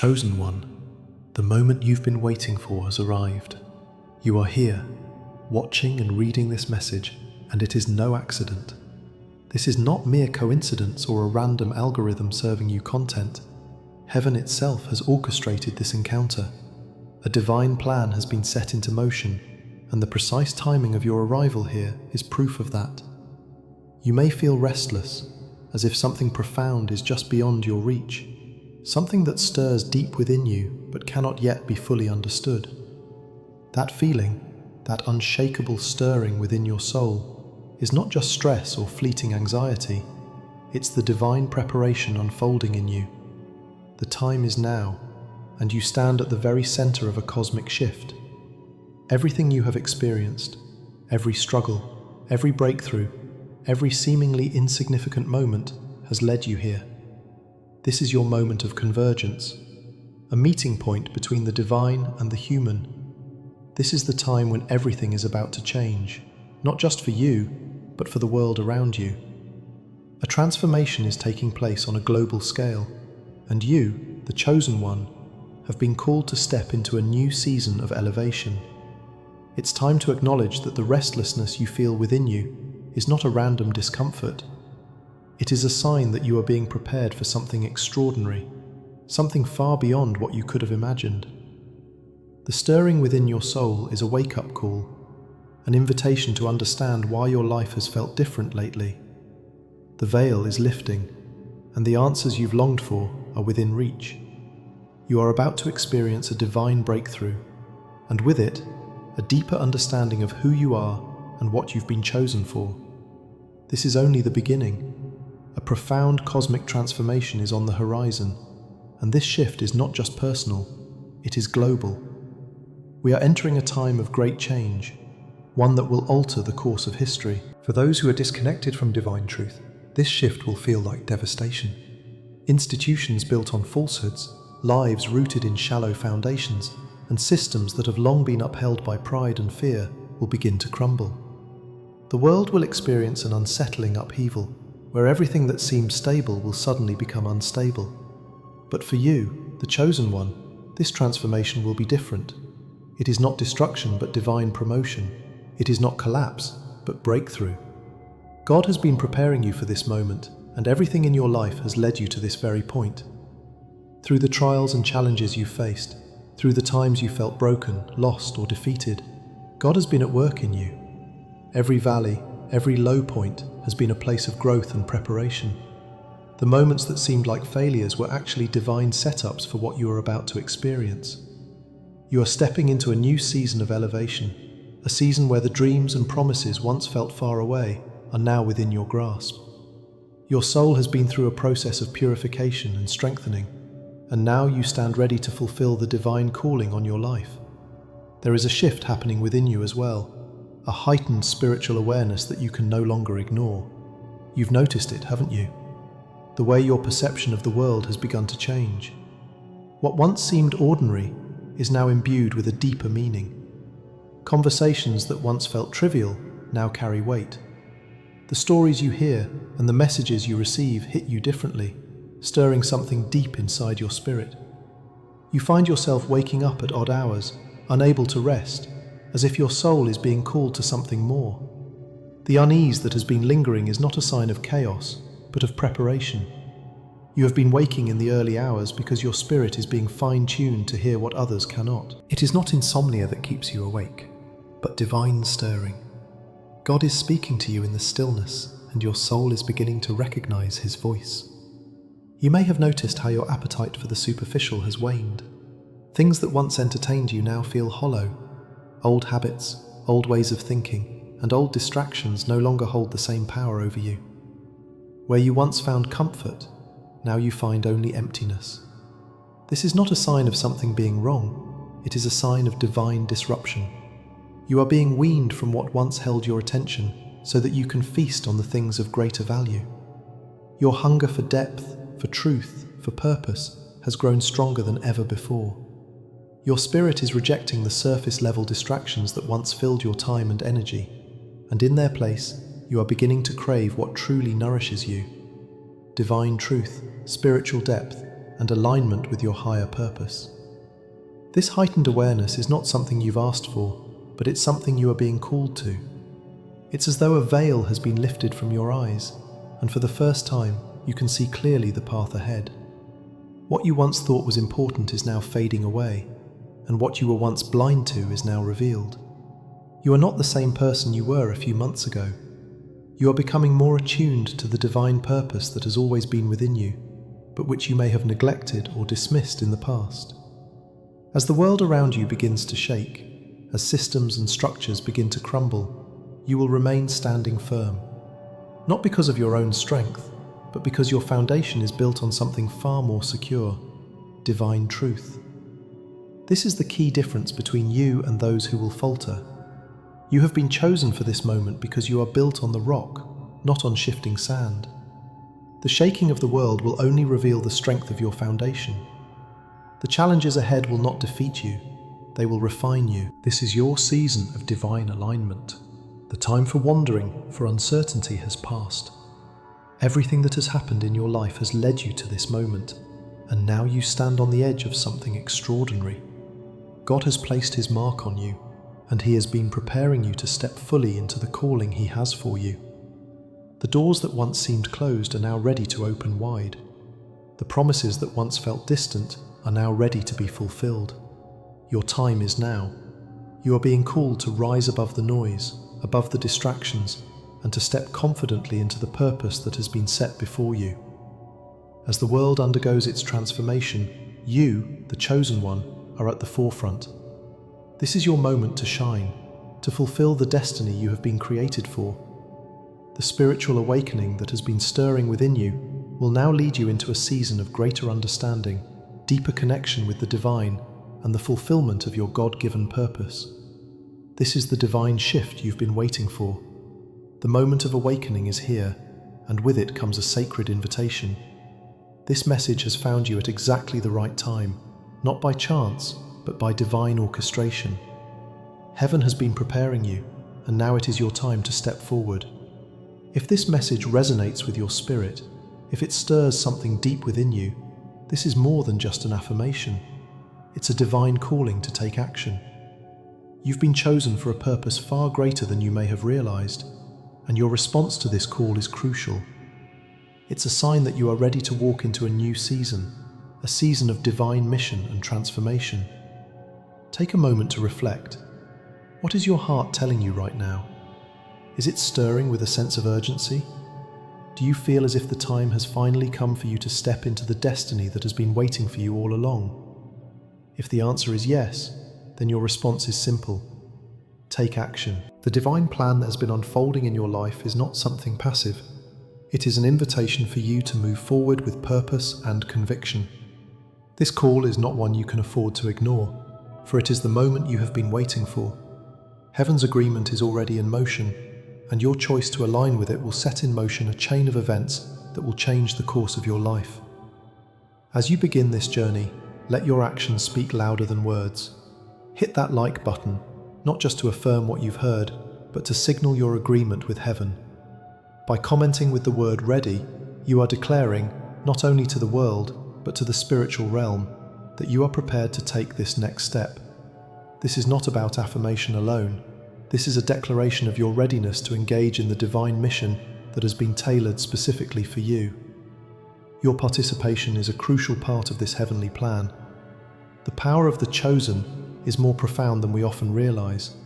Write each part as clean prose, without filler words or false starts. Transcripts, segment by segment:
Chosen one, the moment you've been waiting for has arrived. You are here, watching and reading this message, and it is no accident. This is not mere coincidence or a random algorithm serving you content. Heaven itself has orchestrated this encounter. A divine plan has been set into motion, and the precise timing of your arrival here is proof of that. You may feel restless, as if something profound is just beyond your reach, something that stirs deep within you but cannot yet be fully understood. That feeling, that unshakable stirring within your soul, is not just stress or fleeting anxiety, it's the divine preparation unfolding in you. The time is now, and you stand at the very center of a cosmic shift. Everything you have experienced, every struggle, every breakthrough, every seemingly insignificant moment has led you here. This is your moment of convergence, a meeting point between the divine and the human. This is the time when everything is about to change, not just for you, but for the world around you. A transformation is taking place on a global scale, and you, the chosen one, have been called to step into a new season of elevation. It's time to acknowledge that the restlessness you feel within you is not a random discomfort. It is a sign that you are being prepared for something extraordinary, something far beyond what you could have imagined. The stirring within your soul is a wake-up call, an invitation to understand why your life has felt different lately. The veil is lifting, and the answers you've longed for are within reach. You are about to experience a divine breakthrough, and with it, a deeper understanding of who you are and what you've been chosen for. This is only the beginning. A profound cosmic transformation is on the horizon, and this shift is not just personal, it is global. We are entering a time of great change, one that will alter the course of history. For those who are disconnected from divine truth, this shift will feel like devastation. Institutions built on falsehoods, lives rooted in shallow foundations, and systems that have long been upheld by pride and fear will begin to crumble. The world will experience an unsettling upheaval, where everything that seemed stable will suddenly become unstable. But for you, the chosen one, this transformation will be different. It is not destruction but divine promotion. It is not collapse but breakthrough. God has been preparing you for this moment, and everything in your life has led you to this very point. Through the trials and challenges you've faced, through the times you felt broken, lost, or defeated, God has been at work in you. Every valley, every low point has been a place of growth and preparation. The moments that seemed like failures were actually divine setups for what you are about to experience. You are stepping into a new season of elevation, a season where the dreams and promises once felt far away are now within your grasp. Your soul has been through a process of purification and strengthening, and now you stand ready to fulfill the divine calling on your life. There is a shift happening within you as well, a heightened spiritual awareness that you can no longer ignore. You've noticed it, haven't you? The way your perception of the world has begun to change. What once seemed ordinary is now imbued with a deeper meaning. Conversations that once felt trivial now carry weight. The stories you hear and the messages you receive hit you differently, stirring something deep inside your spirit. You find yourself waking up at odd hours, unable to rest, as if your soul is being called to something more. The unease that has been lingering is not a sign of chaos, but of preparation. You have been waking in the early hours because your spirit is being fine-tuned to hear what others cannot. It is not insomnia that keeps you awake, but divine stirring. God is speaking to you in the stillness, and your soul is beginning to recognize His voice. You may have noticed how your appetite for the superficial has waned. Things that once entertained you now feel hollow. Old habits, old ways of thinking, and old distractions no longer hold the same power over you. Where you once found comfort, now you find only emptiness. This is not a sign of something being wrong, it is a sign of divine disruption. You are being weaned from what once held your attention so that you can feast on the things of greater value. Your hunger for depth, for truth, for purpose has grown stronger than ever before. Your spirit is rejecting the surface-level distractions that once filled your time and energy, and in their place, you are beginning to crave what truly nourishes you. Divine truth, spiritual depth, and alignment with your higher purpose. This heightened awareness is not something you've asked for, but it's something you are being called to. It's as though a veil has been lifted from your eyes, and for the first time, you can see clearly the path ahead. What you once thought was important is now fading away, and what you were once blind to is now revealed. You are not the same person you were a few months ago. You are becoming more attuned to the divine purpose that has always been within you, but which you may have neglected or dismissed in the past. As the world around you begins to shake, as systems and structures begin to crumble, you will remain standing firm. Not because of your own strength, but because your foundation is built on something far more secure: divine truth. This is the key difference between you and those who will falter. You have been chosen for this moment because you are built on the rock, not on shifting sand. The shaking of the world will only reveal the strength of your foundation. The challenges ahead will not defeat you, they will refine you. This is your season of divine alignment. The time for wandering, for uncertainty has passed. Everything that has happened in your life has led you to this moment, and now you stand on the edge of something extraordinary. God has placed His mark on you, and He has been preparing you to step fully into the calling He has for you. The doors that once seemed closed are now ready to open wide. The promises that once felt distant are now ready to be fulfilled. Your time is now. You are being called to rise above the noise, above the distractions, and to step confidently into the purpose that has been set before you. As the world undergoes its transformation, you, the chosen one, are at the forefront. This is your moment to shine, to fulfill the destiny you have been created for. The spiritual awakening that has been stirring within you will now lead you into a season of greater understanding, deeper connection with the divine, and the fulfillment of your God-given purpose. This is the divine shift you've been waiting for. The moment of awakening is here, and with it comes a sacred invitation. This message has found you at exactly the right time, not by chance, but by divine orchestration. Heaven has been preparing you, and now it is your time to step forward. If this message resonates with your spirit, if it stirs something deep within you, this is more than just an affirmation. It's a divine calling to take action. You've been chosen for a purpose far greater than you may have realized, and your response to this call is crucial. It's a sign that you are ready to walk into a new season, a season of divine mission and transformation. Take a moment to reflect. What is your heart telling you right now? Is it stirring with a sense of urgency? Do you feel as if the time has finally come for you to step into the destiny that has been waiting for you all along? If the answer is yes, then your response is simple. Take action. The divine plan that has been unfolding in your life is not something passive. It is an invitation for you to move forward with purpose and conviction. This call is not one you can afford to ignore, for it is the moment you have been waiting for. Heaven's agreement is already in motion, and your choice to align with it will set in motion a chain of events that will change the course of your life. As you begin this journey, let your actions speak louder than words. Hit that like button, not just to affirm what you've heard, but to signal your agreement with heaven. By commenting with the word ready, you are declaring, not only to the world, but to the spiritual realm, that you are prepared to take this next step. This is not about affirmation alone. This is a declaration of your readiness to engage in the divine mission that has been tailored specifically for you. Your participation is a crucial part of this heavenly plan. The power of the chosen is more profound than we often realize.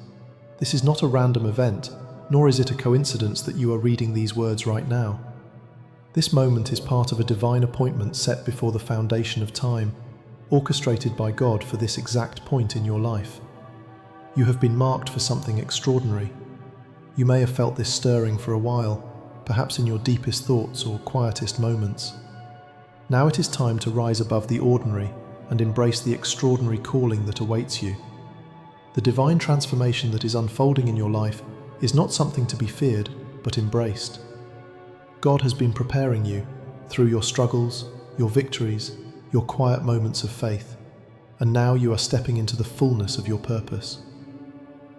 This is not a random event, nor is it a coincidence that you are reading these words right now. This moment is part of a divine appointment set before the foundation of time, orchestrated by God for this exact point in your life. You have been marked for something extraordinary. You may have felt this stirring for a while, perhaps in your deepest thoughts or quietest moments. Now it is time to rise above the ordinary and embrace the extraordinary calling that awaits you. The divine transformation that is unfolding in your life is not something to be feared, but embraced. God has been preparing you through your struggles, your victories, your quiet moments of faith, and now you are stepping into the fullness of your purpose.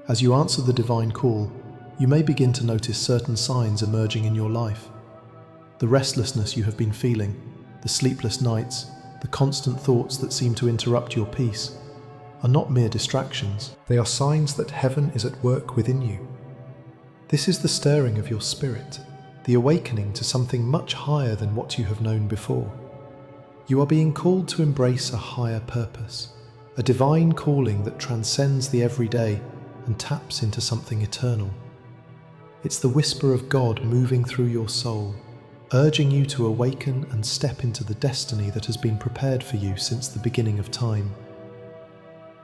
As you answer the divine call, you may begin to notice certain signs emerging in your life. The restlessness you have been feeling, the sleepless nights, the constant thoughts that seem to interrupt your peace, are not mere distractions. They are signs that heaven is at work within you. This is the stirring of your spirit, the awakening to something much higher than what you have known before. You are being called to embrace a higher purpose, a divine calling that transcends the everyday and taps into something eternal. It's the whisper of God moving through your soul, urging you to awaken and step into the destiny that has been prepared for you since the beginning of time.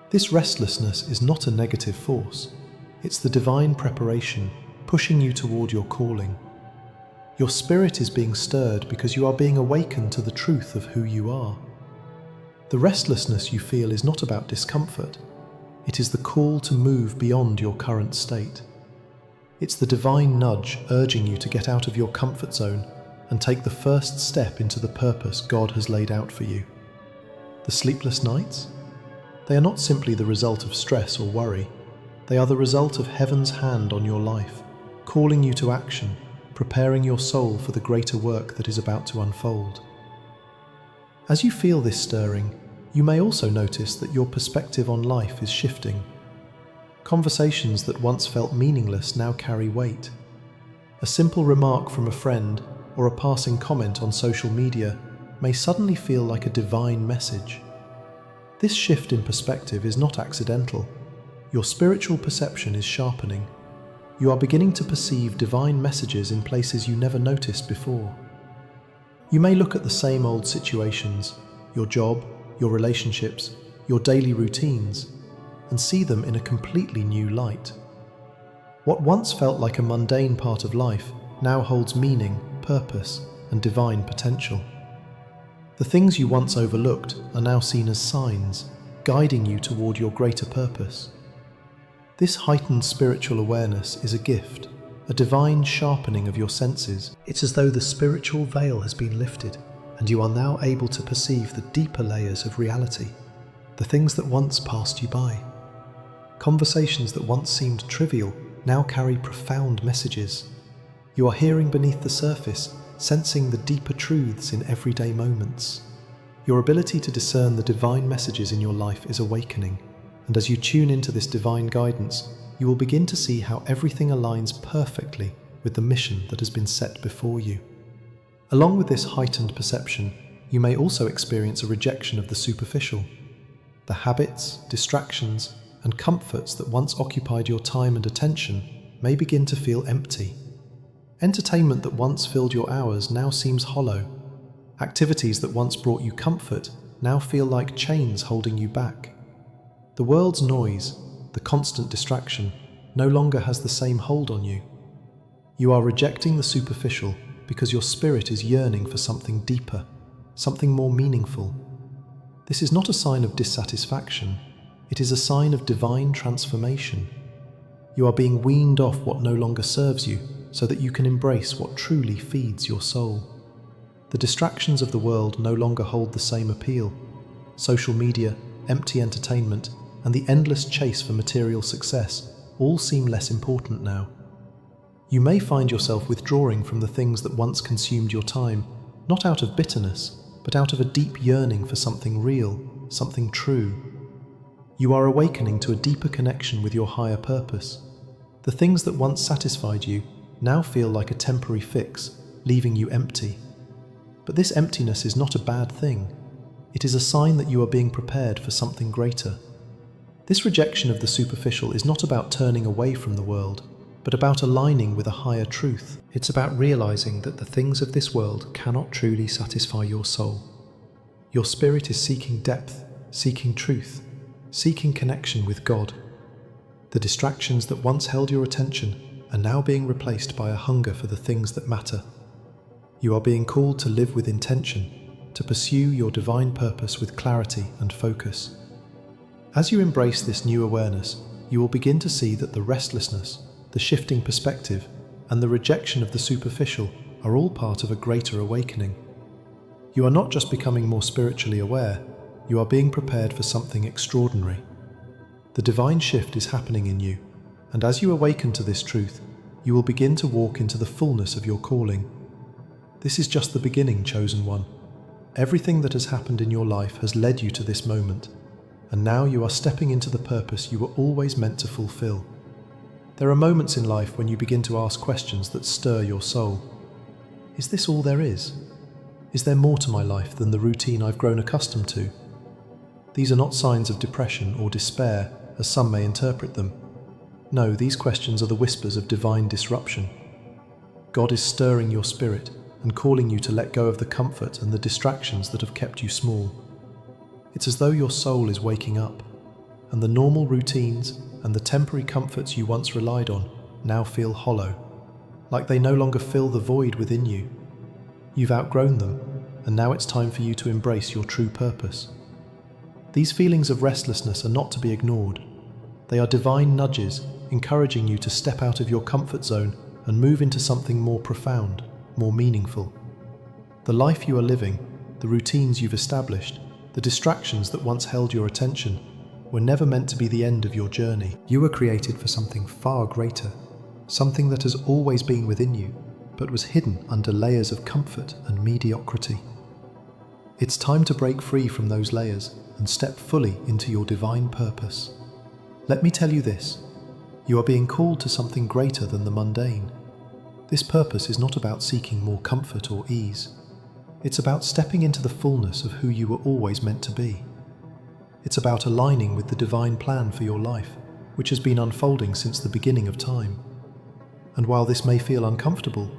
This restlessness is not a negative force. It's the divine preparation pushing you toward your calling. Your spirit is being stirred because you are being awakened to the truth of who you are. The restlessness you feel is not about discomfort. It is the call to move beyond your current state. It's the divine nudge urging you to get out of your comfort zone and take the first step into the purpose God has laid out for you. The sleepless nights? They are not simply the result of stress or worry. They are the result of heaven's hand on your life, calling you to action, preparing your soul for the greater work that is about to unfold. As you feel this stirring, you may also notice that your perspective on life is shifting. Conversations that once felt meaningless now carry weight. A simple remark from a friend or a passing comment on social media may suddenly feel like a divine message. This shift in perspective is not accidental. Your spiritual perception is sharpening. You are beginning to perceive divine messages in places you never noticed before. You may look at the same old situations, your job, your relationships, your daily routines, and see them in a completely new light. What once felt like a mundane part of life now holds meaning, purpose, and divine potential. The things you once overlooked are now seen as signs, guiding you toward your greater purpose. This heightened spiritual awareness is a gift, a divine sharpening of your senses. It's as though the spiritual veil has been lifted, and you are now able to perceive the deeper layers of reality, the things that once passed you by. Conversations that once seemed trivial now carry profound messages. You are hearing beneath the surface, sensing the deeper truths in everyday moments. Your ability to discern the divine messages in your life is awakening. And as you tune into this divine guidance, you will begin to see how everything aligns perfectly with the mission that has been set before you. Along with this heightened perception, you may also experience a rejection of the superficial. The habits, distractions, and comforts that once occupied your time and attention may begin to feel empty. Entertainment that once filled your hours now seems hollow. Activities that once brought you comfort now feel like chains holding you back. The world's noise, the constant distraction, no longer has the same hold on you. You are rejecting the superficial because your spirit is yearning for something deeper, something more meaningful. This is not a sign of dissatisfaction, it is a sign of divine transformation. You are being weaned off what no longer serves you so that you can embrace what truly feeds your soul. The distractions of the world no longer hold the same appeal. Social media, empty entertainment, and the endless chase for material success all seem less important now. You may find yourself withdrawing from the things that once consumed your time, not out of bitterness, but out of a deep yearning for something real, something true. You are awakening to a deeper connection with your higher purpose. The things that once satisfied you now feel like a temporary fix, leaving you empty. But this emptiness is not a bad thing. It is a sign that you are being prepared for something greater. This rejection of the superficial is not about turning away from the world, but about aligning with a higher truth. It's about realizing that the things of this world cannot truly satisfy your soul. Your spirit is seeking depth, seeking truth, seeking connection with God. The distractions that once held your attention are now being replaced by a hunger for the things that matter. You are being called to live with intention, to pursue your divine purpose with clarity and focus. As you embrace this new awareness, you will begin to see that the restlessness, the shifting perspective, and the rejection of the superficial are all part of a greater awakening. You are not just becoming more spiritually aware, you are being prepared for something extraordinary. The divine shift is happening in you, and as you awaken to this truth, you will begin to walk into the fullness of your calling. This is just the beginning, chosen one. Everything that has happened in your life has led you to this moment, and now you are stepping into the purpose you were always meant to fulfill. There are moments in life when you begin to ask questions that stir your soul. Is this all there is? Is there more to my life than the routine I've grown accustomed to? These are not signs of depression or despair, as some may interpret them. No, these questions are the whispers of divine disruption. God is stirring your spirit and calling you to let go of the comfort and the distractions that have kept you small. It's as though your soul is waking up, and the normal routines and the temporary comforts you once relied on now feel hollow, like they no longer fill the void within you. You've outgrown them, and now it's time for you to embrace your true purpose. These feelings of restlessness are not to be ignored. They are divine nudges encouraging you to step out of your comfort zone and move into something more profound, more meaningful. The life you are living, the routines you've established, the distractions that once held your attention, were never meant to be the end of your journey. You were created for something far greater, something that has always been within you, but was hidden under layers of comfort and mediocrity. It's time to break free from those layers and step fully into your divine purpose. Let me tell you this, you are being called to something greater than the mundane. This purpose is not about seeking more comfort or ease. It's about stepping into the fullness of who you were always meant to be. It's about aligning with the divine plan for your life, which has been unfolding since the beginning of time. And while this may feel uncomfortable,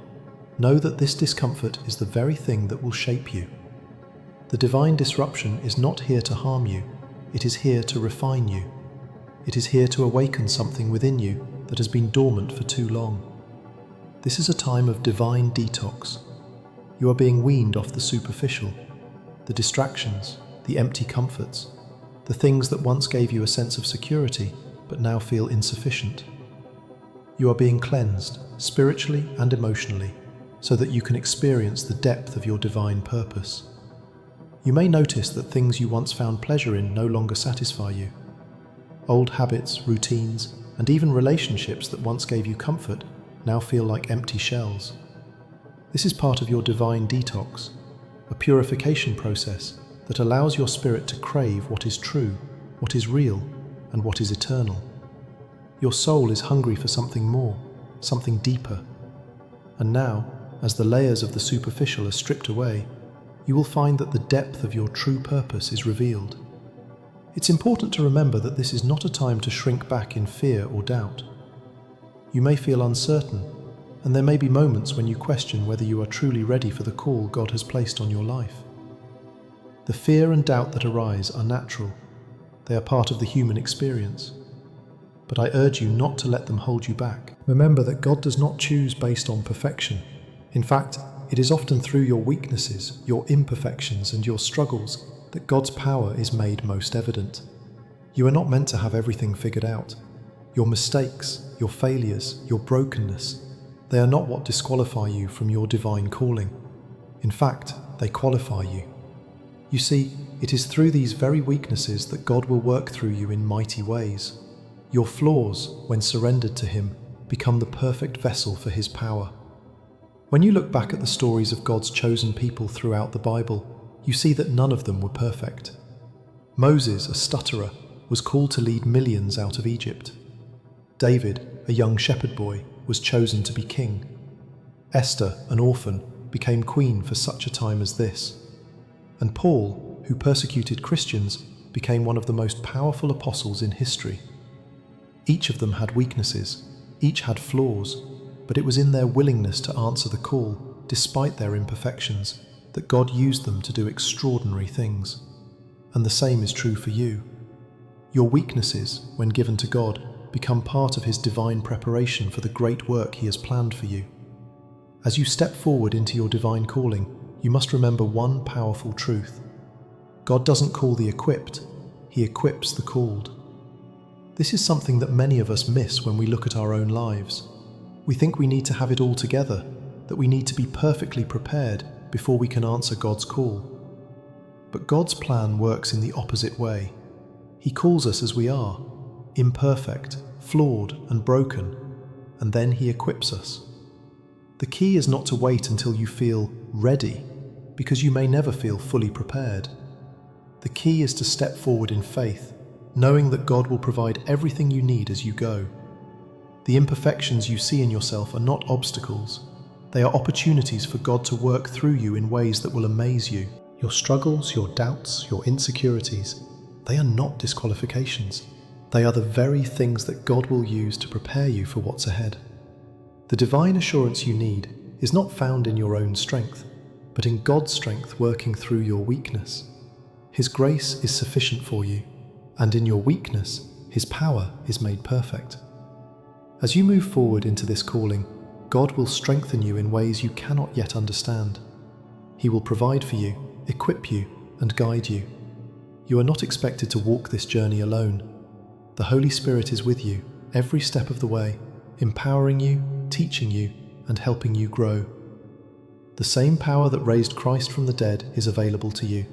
know that this discomfort is the very thing that will shape you. The divine disruption is not here to harm you, it is here to refine you. It is here to awaken something within you that has been dormant for too long. This is a time of divine detox. You are being weaned off the superficial, the distractions, the empty comforts, the things that once gave you a sense of security but now feel insufficient. You are being cleansed, spiritually and emotionally, so that you can experience the depth of your divine purpose. You may notice that things you once found pleasure in no longer satisfy you. Old habits, routines, and even relationships that once gave you comfort now feel like empty shells. This is part of your divine detox, a purification process that allows your spirit to crave what is true, what is real, and what is eternal. Your soul is hungry for something more, something deeper. And now, as the layers of the superficial are stripped away, you will find that the depth of your true purpose is revealed. It's important to remember that this is not a time to shrink back in fear or doubt. You may feel uncertain, and there may be moments when you question whether you are truly ready for the call God has placed on your life. The fear and doubt that arise are natural. They are part of the human experience. But I urge you not to let them hold you back. Remember that God does not choose based on perfection. In fact, it is often through your weaknesses, your imperfections, and your struggles that God's power is made most evident. You are not meant to have everything figured out. Your mistakes, your failures, your brokenness, they are not what disqualify you from your divine calling. In fact, they qualify you. You see, it is through these very weaknesses that God will work through you in mighty ways. Your flaws, when surrendered to Him, become the perfect vessel for His power. When you look back at the stories of God's chosen people throughout the Bible, you see that none of them were perfect. Moses, a stutterer, was called to lead millions out of Egypt. David, a young shepherd boy, was chosen to be king. Esther, an orphan, became queen for such a time as this. And Paul, who persecuted Christians, became one of the most powerful apostles in history. Each of them had weaknesses, each had flaws, but it was in their willingness to answer the call, despite their imperfections, that God used them to do extraordinary things. And the same is true for you. Your weaknesses, when given to God, become part of His divine preparation for the great work He has planned for you. As you step forward into your divine calling, you must remember one powerful truth. God doesn't call the equipped, He equips the called. This is something that many of us miss when we look at our own lives. We think we need to have it all together, that we need to be perfectly prepared before we can answer God's call. But God's plan works in the opposite way. He calls us as we are, imperfect, flawed, and broken, and then He equips us. The key is not to wait until you feel ready. because you may never feel fully prepared. The key is to step forward in faith, knowing that God will provide everything you need as you go. The imperfections you see in yourself are not obstacles. They are opportunities for God to work through you in ways that will amaze you. Your struggles, your doubts, your insecurities, they are not disqualifications. They are the very things that God will use to prepare you for what's ahead. The divine assurance you need is not found in your own strength, but in God's strength working through your weakness. His grace is sufficient for you, and in your weakness, His power is made perfect. As you move forward into this calling, God will strengthen you in ways you cannot yet understand. He will provide for you, equip you, and guide you. You are not expected to walk this journey alone. The Holy Spirit is with you every step of the way, empowering you, teaching you, and helping you grow. The same power that raised Christ from the dead is available to you.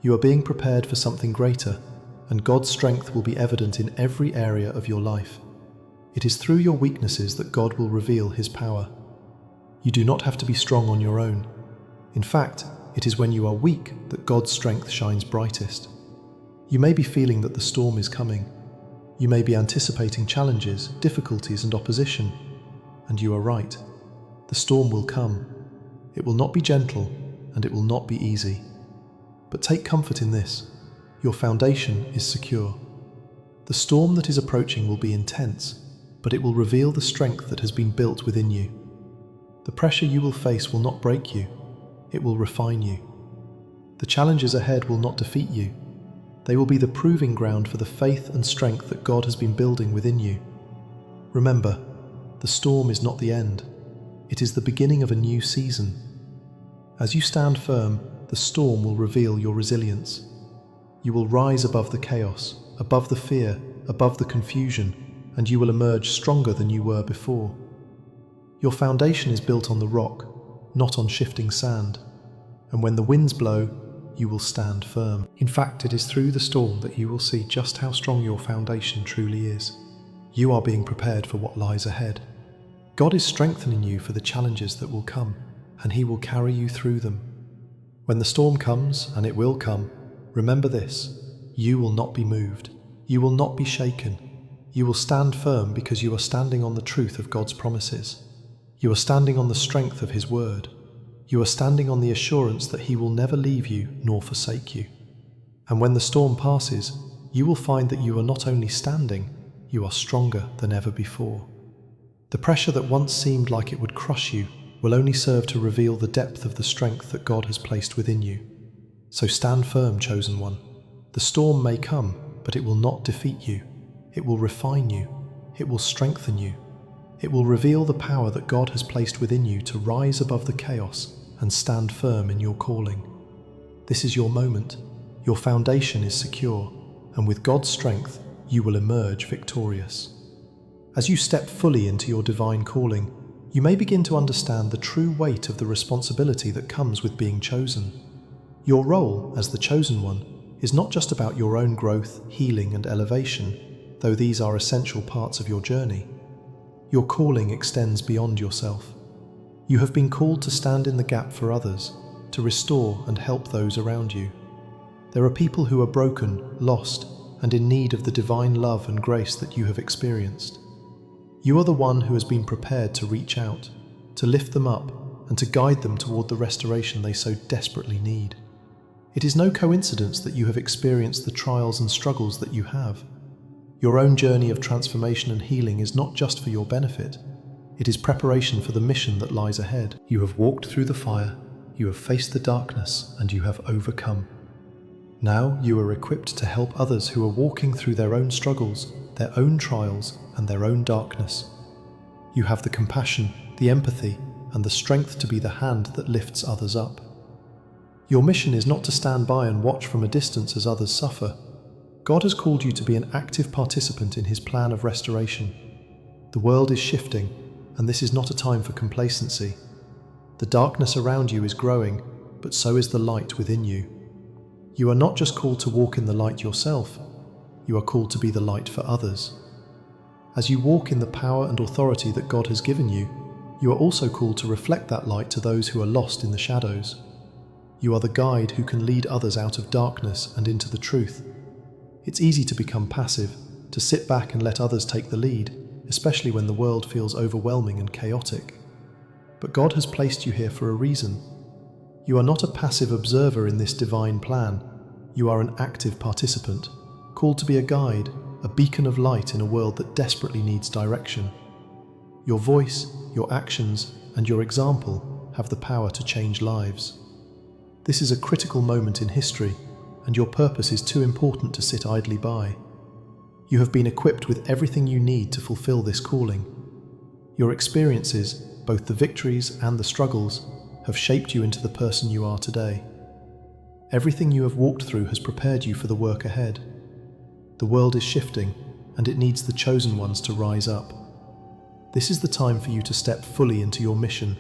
You are being prepared for something greater, and God's strength will be evident in every area of your life. It is through your weaknesses that God will reveal His power. You do not have to be strong on your own. In fact, it is when you are weak that God's strength shines brightest. You may be feeling that the storm is coming. You may be anticipating challenges, difficulties, and opposition. And you are right. The storm will come. It will not be gentle, and it will not be easy. But take comfort in this. Your foundation is secure. The storm that is approaching will be intense, but it will reveal the strength that has been built within you. The pressure you will face will not break you. It will refine you. The challenges ahead will not defeat you. They will be the proving ground for the faith and strength that God has been building within you. Remember, the storm is not the end. It is the beginning of a new season. As you stand firm, the storm will reveal your resilience. You will rise above the chaos, above the fear, above the confusion, and you will emerge stronger than you were before. Your foundation is built on the rock, not on shifting sand, and when the winds blow, you will stand firm. In fact, it is through the storm that you will see just how strong your foundation truly is. You are being prepared for what lies ahead. God is strengthening you for the challenges that will come, and He will carry you through them. When the storm comes, and it will come, remember this: you will not be moved. You will not be shaken. You will stand firm because you are standing on the truth of God's promises. You are standing on the strength of His word. You are standing on the assurance that He will never leave you nor forsake you. And when the storm passes, you will find that you are not only standing, you are stronger than ever before. The pressure that once seemed like it would crush you will only serve to reveal the depth of the strength that God has placed within you. So stand firm, chosen one. The storm may come, but it will not defeat you. It will refine you. It will strengthen you. It will reveal the power that God has placed within you to rise above the chaos and stand firm in your calling. This is your moment. Your foundation is secure, and with God's strength, you will emerge victorious. As you step fully into your divine calling, you may begin to understand the true weight of the responsibility that comes with being chosen. Your role as the chosen one is not just about your own growth, healing, and elevation, though these are essential parts of your journey. Your calling extends beyond yourself. You have been called to stand in the gap for others, to restore and help those around you. There are people who are broken, lost, and in need of the divine love and grace that you have experienced. You are the one who has been prepared to reach out, to lift them up, and to guide them toward the restoration they so desperately need. It is no coincidence that you have experienced the trials and struggles that you have. Your own journey of transformation and healing is not just for your benefit. It is preparation for the mission that lies ahead. You have walked through the fire, you have faced the darkness, and you have overcome. Now you are equipped to help others who are walking through their own struggles, their own trials, and their own darkness. You have the compassion, the empathy, and the strength to be the hand that lifts others up. Your mission is not to stand by and watch from a distance as others suffer. God has called you to be an active participant in His plan of restoration. The world is shifting, and this is not a time for complacency. The darkness around you is growing, but so is the light within you. You are not just called to walk in the light yourself, you are called to be the light for others. As you walk in the power and authority that God has given you, you are also called to reflect that light to those who are lost in the shadows. You are the guide who can lead others out of darkness and into the truth. It's easy to become passive, to sit back and let others take the lead, especially when the world feels overwhelming and chaotic. But God has placed you here for a reason. You are not a passive observer in this divine plan. You are an active participant, called to be a guide, a beacon of light in a world that desperately needs direction. Your voice, your actions, and your example have the power to change lives. This is a critical moment in history, and your purpose is too important to sit idly by. You have been equipped with everything you need to fulfill this calling. Your experiences, both the victories and the struggles, have shaped you into the person you are today. Everything you have walked through has prepared you for the work ahead. The world is shifting, and it needs the chosen ones to rise up. This is the time for you to step fully into your mission,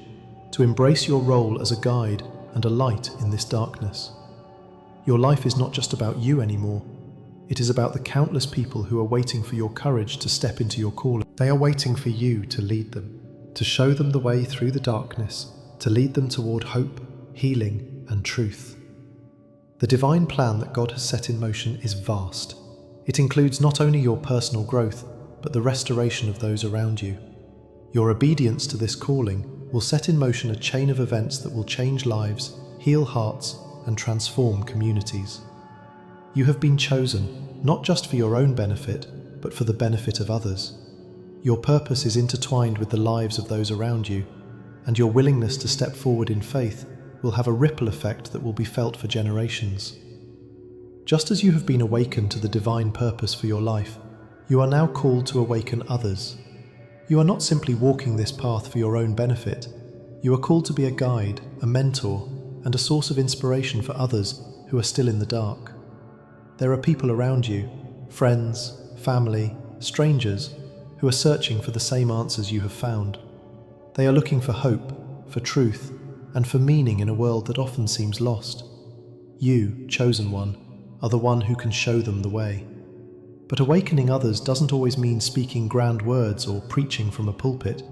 to embrace your role as a guide and a light in this darkness. Your life is not just about you anymore. It is about the countless people who are waiting for your courage to step into your calling. They are waiting for you to lead them, to show them the way through the darkness, to lead them toward hope, healing, and truth. The divine plan that God has set in motion is vast. It includes not only your personal growth, but the restoration of those around you. Your obedience to this calling will set in motion a chain of events that will change lives, heal hearts, and transform communities. You have been chosen, not just for your own benefit, but for the benefit of others. Your purpose is intertwined with the lives of those around you, and your willingness to step forward in faith will have a ripple effect that will be felt for generations. Just as you have been awakened to the divine purpose for your life, you are now called to awaken others. You are not simply walking this path for your own benefit. You are called to be a guide, a mentor, and a source of inspiration for others who are still in the dark. There are people around you, friends, family, strangers, who are searching for the same answers you have found. They are looking for hope, for truth, and for meaning in a world that often seems lost. You, chosen one, are the one who can show them the way. But awakening others doesn't always mean speaking grand words or preaching from a pulpit.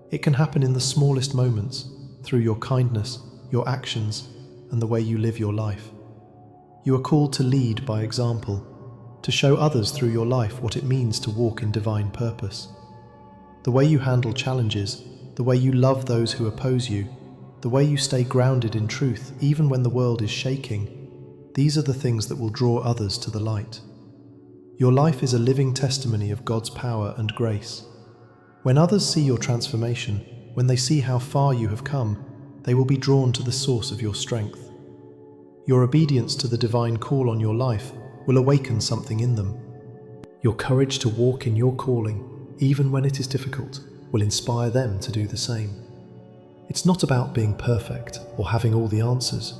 It can happen in the smallest moments, through your kindness, your actions, and the way you live your life. You are called to lead by example, to show others through your life what it means to walk in divine purpose. The way you handle challenges, the way you love those who oppose you, the way you stay grounded in truth even when the world is shaking, these are the things that will draw others to the light. Your life is a living testimony of God's power and grace. When others see your transformation, when they see how far you have come, they will be drawn to the source of your strength. Your obedience to the divine call on your life will awaken something in them. Your courage to walk in your calling, even when it is difficult, will inspire them to do the same. It's not about being perfect or having all the answers.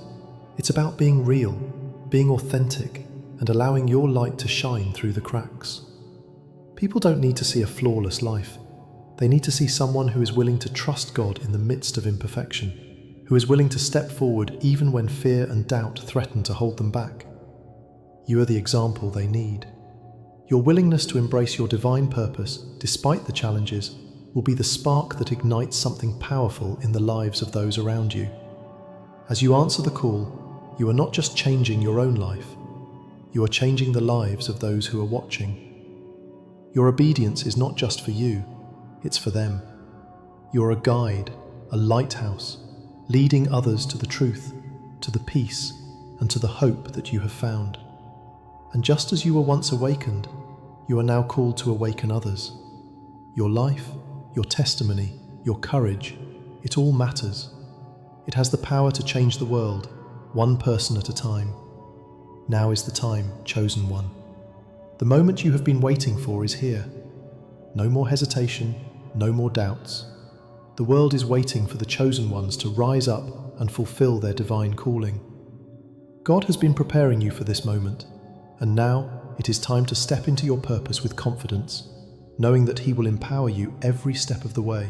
It's about being real, being authentic, and allowing your light to shine through the cracks. People don't need to see a flawless life. They need to see someone who is willing to trust God in the midst of imperfection, who is willing to step forward even when fear and doubt threaten to hold them back. You are the example they need. Your willingness to embrace your divine purpose, despite the challenges, will be the spark that ignites something powerful in the lives of those around you. As you answer the call, you are not just changing your own life, you are changing the lives of those who are watching. Your obedience is not just for you, it's for them. You're a guide, a lighthouse, leading others to the truth, to the peace, and to the hope that you have found. And just as you were once awakened, you are now called to awaken others. Your life, your testimony, your courage, it all matters. It has the power to change the world, one person at a time. Now is the time, chosen one. The moment you have been waiting for is here. No more hesitation, no more doubts. The world is waiting for the chosen ones to rise up and fulfill their divine calling. God has been preparing you for this moment, and now it is time to step into your purpose with confidence, knowing that He will empower you every step of the way.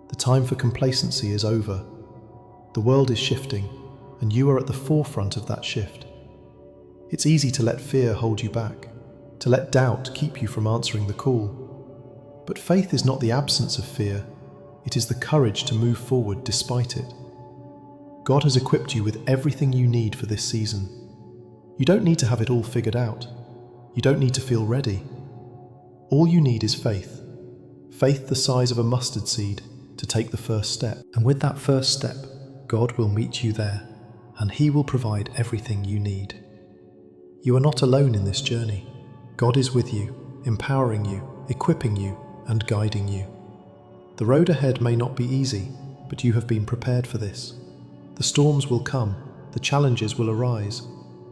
The time for complacency is over. The world is shifting, and you are at the forefront of that shift. It's easy to let fear hold you back, to let doubt keep you from answering the call. But faith is not the absence of fear, it is the courage to move forward despite it. God has equipped you with everything you need for this season. You don't need to have it all figured out. You don't need to feel ready. All you need is faith. Faith the size of a mustard seed to take the first step. And with that first step, God will meet you there, and He will provide everything you need. You are not alone in this journey. God is with you, empowering you, equipping you, and guiding you. The road ahead may not be easy, but you have been prepared for this. The storms will come, the challenges will arise,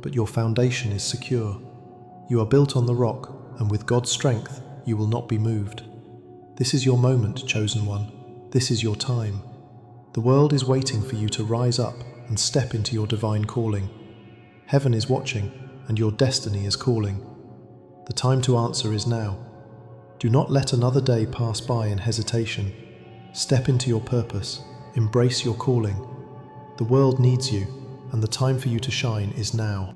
but your foundation is secure. You are built on the rock, and with God's strength, you will not be moved. This is your moment, chosen one. This is your time. The world is waiting for you to rise up and step into your divine calling. Heaven is watching, and your destiny is calling. The time to answer is now. Do not let another day pass by in hesitation. Step into your purpose. Embrace your calling. The world needs you, and the time for you to shine is now.